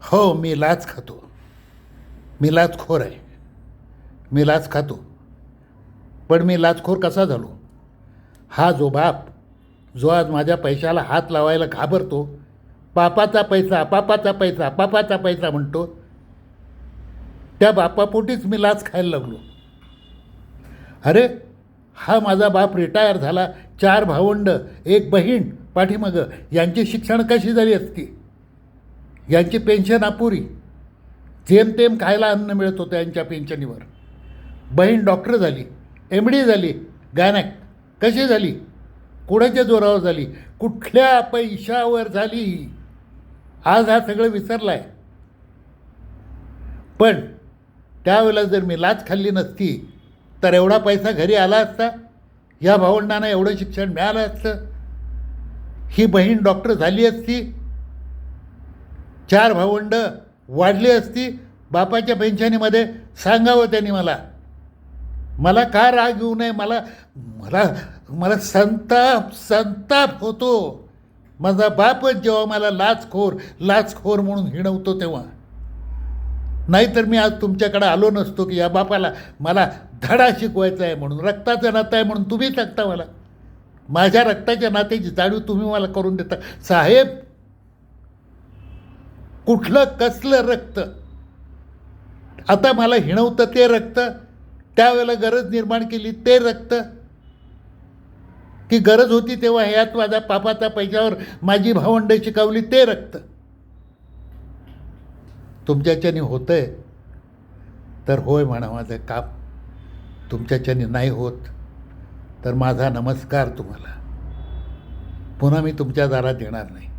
हो, मी लाच खातो. मी लाचखोर आहे. मी लाच खातो. पण मी लाचखोर कसा झालो? हा जो बाप जो आज माझ्या पैशाला हात लावायला घाबरतो, पापाचा पैसा, पापाचा पैसा, पापाचा पैसा म्हणतो, त्या बापापोटीच मी लाच खायला लागलो. अरे, हा माझा बाप रिटायर झाला, 4 भावंड, 1 बहीण पाठीमागं, यांची शिक्षण कशी झाली असती? यांची पेन्शन अपुरी, जेमतेम खायला अन्न मिळत होतं यांच्या पेन्शनीवर. बहीण डॉक्टर झाली, MD झाली, गायनॅक. कशी झाली? कोणाच्या जोरावर झाली? कुठल्या पैशावर झाली? आज हा सगळं विसरला आहे. पण त्यावेळेला जर मी लाच खाल्ली नसती तर एवढा पैसा घरी आला असता, या भावंडांना एवढं शिक्षण मिळालं असतं, ही बहीण डॉक्टर झाली असती, 4 भावंड वाढली असती बापाच्या पेन्शनीमध्ये. सांगावं त्यांनी मला. मला का राग येऊ नये? मला मला मला संताप होतो. माझा बापच जेव्हा मला लाचखोर म्हणून हिणवतो तेव्हा. नाहीतर मी आज तुमच्याकडे आलो नसतो की या बापाला मला धडा शिकवायचा आहे म्हणून. रक्ताचं नातं आहे म्हणून तुम्ही सांगता मला. माझ्या रक्ताच्या नात्याची जाणीव तुम्ही मला करून देता. साहेब, कुठलं कसलं रक्त? आता मला हिणवतं ते रक्त? त्यावेळेला गरज निर्माण केली ते रक्त? की गरज होती तेव्हा ह्यात माझ्या पापाच्या पैशावर माझी भावंड शिकवली ते रक्त? तुमच्याच्याने होतंय तर होय म्हणा माझं काम. तुमच्याच्याने नाही होत तर माझा नमस्कार तुम्हाला. पुन्हा मी तुमच्या दारात येणार नाही.